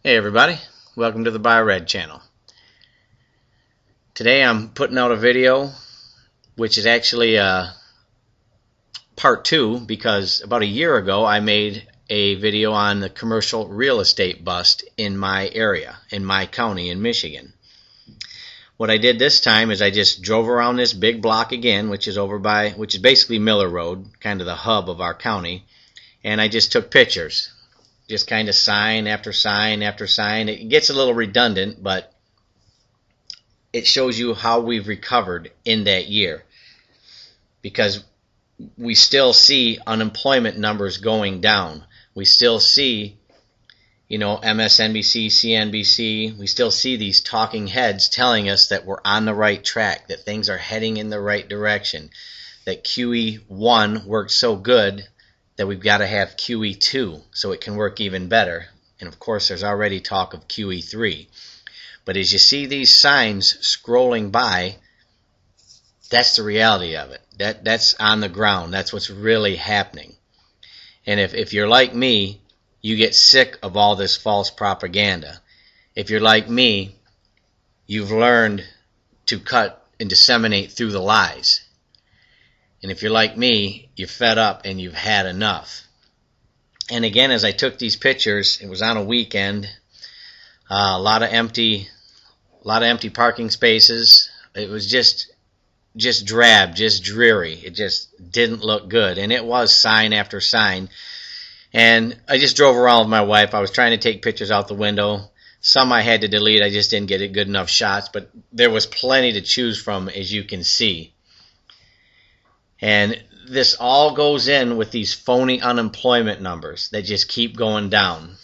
Hey everybody, welcome to the BuyRed channel. Today I'm putting out a video which is actually part 2 because about a year ago I made a video on the commercial real estate bust in my area, in my county in Michigan. What I did this time is I just drove around this big block again, which is basically Miller Road, kind of the hub of our county, and I just took pictures. Just kind of sign after sign after sign. It gets a little redundant, but it shows you how we've recovered in that year, because we still see unemployment numbers going down. We still see, MSNBC, CNBC, we still see these talking heads telling us that we're on the right track, that things are heading in the right direction, that QE1 worked so good that we've got to have QE2 so it can work even better. And of course there's already talk of QE3. But as you see these signs scrolling by, that's the reality of it. That's on the ground. That's what's really happening. And if you're like me, you get sick of all this false propaganda. If you're like me, you've learned to cut and disseminate through the lies. And if you're like me, you're fed up and you've had enough. And again, as I took these pictures, it was on a weekend. A lot of empty parking spaces. It was just drab, just dreary. It just didn't look good. And it was sign after sign. And I just drove around with my wife. I was trying to take pictures out the window. Some I had to delete. I just didn't get good enough shots. But there was plenty to choose from, as you can see. And this all goes in with these phony unemployment numbers that just keep going down.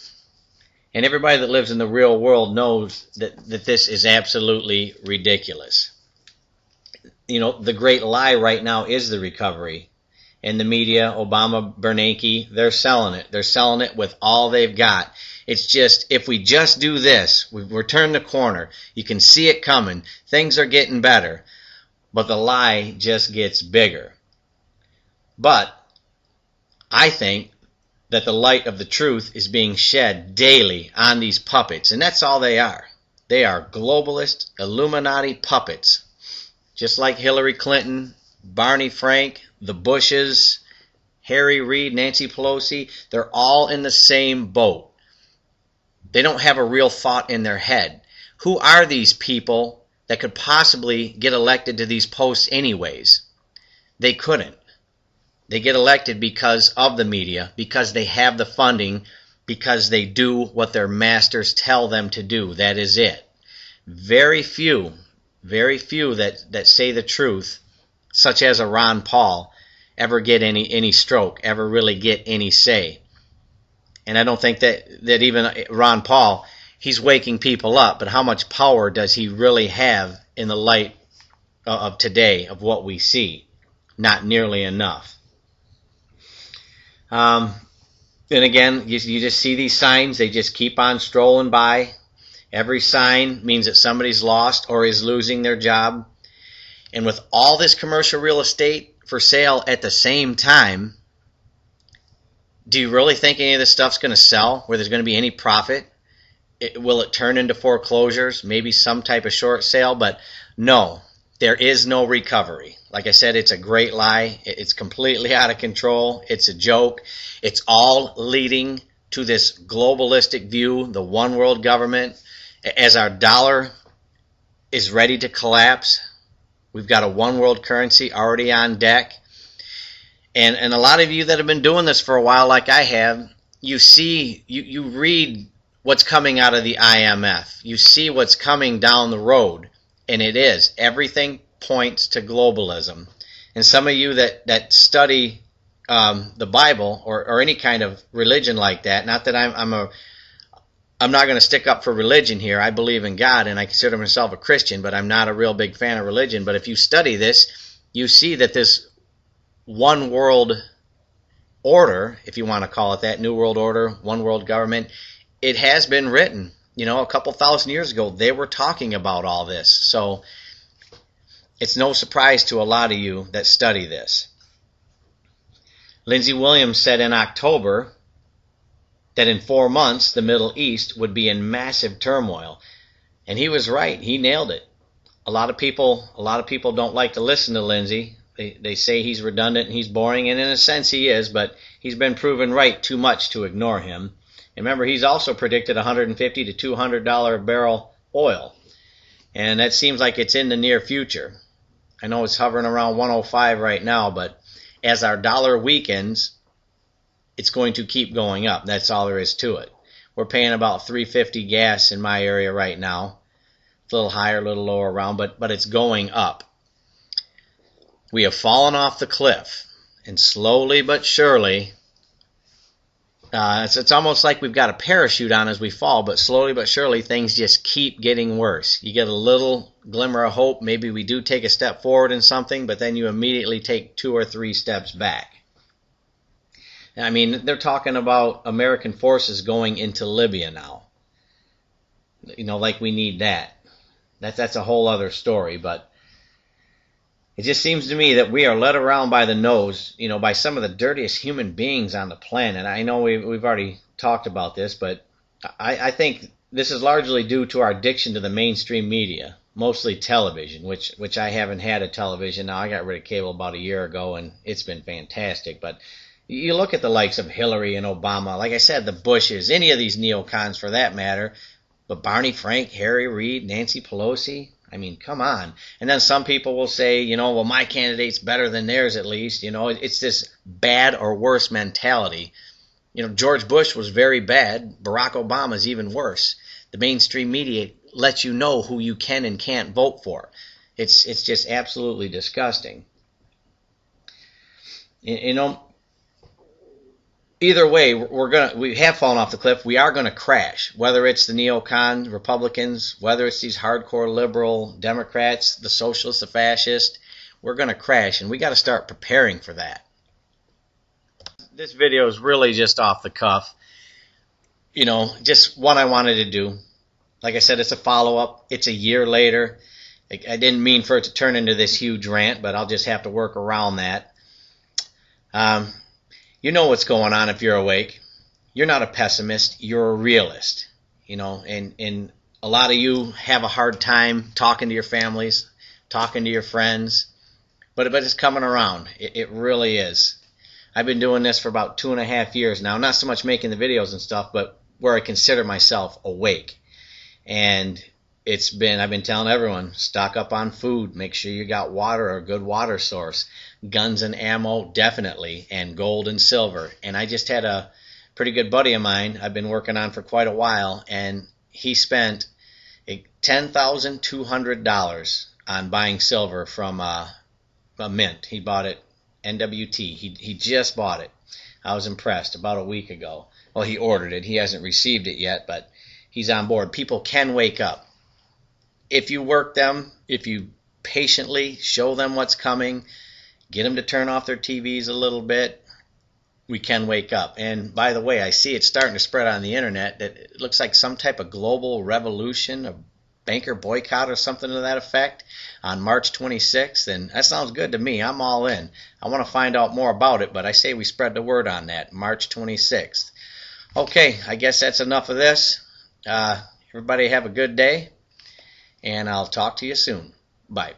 And everybody that lives in the real world knows that this is absolutely ridiculous. The great lie right now is the recovery. And the media, Obama, Bernanke, they're selling it. They're selling it with all they've got. It's just, if we just do this, we're turning the corner. You can see it coming. Things are getting better. But the lie just gets bigger. But I think that the light of the truth is being shed daily on these puppets, and that's all they are. They are globalist, Illuminati puppets, just like Hillary Clinton, Barney Frank, the Bushes, Harry Reid, Nancy Pelosi. They're all in the same boat. They don't have a real thought in their head. Who are these people that could possibly get elected to these posts anyways? They couldn't. They get elected because of the media, because they have the funding, because they do what their masters tell them to do. That is it. Very few that say the truth, such as a Ron Paul, ever get any stroke, ever really get any say. And I don't think that even Ron Paul, he's waking people up, but how much power does he really have in the light of today, of what we see? Not nearly enough. And again, you just see these signs. They just keep on strolling by. Every sign means that somebody's lost or is losing their job. And with all this commercial real estate for sale at the same time, do you really think any of this stuff's going to sell, where there's going to be any profit? Will it turn into foreclosures, maybe some type of short sale? But no, there is no recovery. Like I said, it's a great lie. It's completely out of control. It's a joke. It's all leading to this globalistic view, the one world government. As our dollar is ready to collapse, we've got a one world currency already on deck. And a lot of you that have been doing this for a while, like I have, you read what's coming out of the IMF. You see what's coming down the road. And it is. Everything points to globalism. And some of you that study the Bible or any kind of religion like that, not that I'm not going to stick up for religion here. I believe in God and I consider myself a Christian, but I'm not a real big fan of religion. But if you study this, you see that this one world order, if you want to call it that, new world order, one world government, it has been written. A couple thousand years ago, they were talking about all this. So it's no surprise to a lot of you that study this. Lindsey Williams said in October that in 4 months the Middle East would be in massive turmoil. And he was right. He nailed it. A lot of people don't like to listen to Lindsay. They say he's redundant and he's boring, and in a sense he is, but he's been proven right too much to ignore him. And remember, he's also predicted $150 to $200 a barrel oil. And that seems like it's in the near future. I know it's hovering around 105 right now, but as our dollar weakens, it's going to keep going up. That's all there is to it. We're paying about $3.50 gas in my area right now. It's a little higher, a little lower around, but it's going up. We have fallen off the cliff, and slowly but surely, it's almost like we've got a parachute on as we fall, but slowly but surely things just keep getting worse. You get a little glimmer of hope, maybe we do take a step forward in something, but then you immediately take 2 or 3 steps back. I mean, they're talking about American forces going into Libya now. You know, like we need that. That's a whole other story, but it just seems to me that we are led around by the nose, you know, by some of the dirtiest human beings on the planet. I know we've already talked about this, but I think this is largely due to our addiction to the mainstream media, mostly television, which I haven't had a television now. I got rid of cable about a year ago, and it's been fantastic. But you look at the likes of Hillary and Obama, like I said, the Bushes, any of these neocons for that matter, but Barney Frank, Harry Reid, Nancy Pelosi, I mean, come on. And then some people will say, you know, well, my candidate's better than theirs at least. You know, it's this bad or worse mentality. You know, George Bush was very bad. Barack Obama's even worse. The mainstream media lets you know who you can and can't vote for. It's just absolutely disgusting. You know, either way, we have fallen off the cliff. We are going to crash, whether it's the neocons, Republicans, whether it's these hardcore liberal Democrats, the socialists, the fascists. We're going to crash, and we got to start preparing for that. This video is really just off the cuff. You know, just what I wanted to do. Like I said, it's a follow-up. It's a year later. I didn't mean for it to turn into this huge rant, but I'll just have to work around that. You know what's going on if you're awake. You're not a pessimist. You're a realist. You know, and a lot of you have a hard time talking to your families, talking to your friends, but it's coming around. It really is. I've been doing this for about 2.5 years now. Not so much making the videos and stuff, but where I consider myself awake. And I've been telling everyone, stock up on food. Make sure you got water or a good water source. Guns and ammo, definitely, and gold and silver. And I just had a pretty good buddy of mine I've been working on for quite a while, and he spent $10,200 on buying silver from a mint. He bought it, NWT. He just bought it. I was impressed about a week ago. Well, he ordered it. He hasn't received it yet, but he's on board. People can wake up. If you work them, if you patiently show them what's coming, get them to turn off their TVs a little bit, we can wake up. And by the way, I see it's starting to spread on the internet that it looks like some type of global revolution, a banker boycott or something to that effect on March 26th. And that sounds good to me. I'm all in. I want to find out more about it, but I say we spread the word on that, March 26th. Okay, I guess that's enough of this. Everybody have a good day, and I'll talk to you soon. Bye.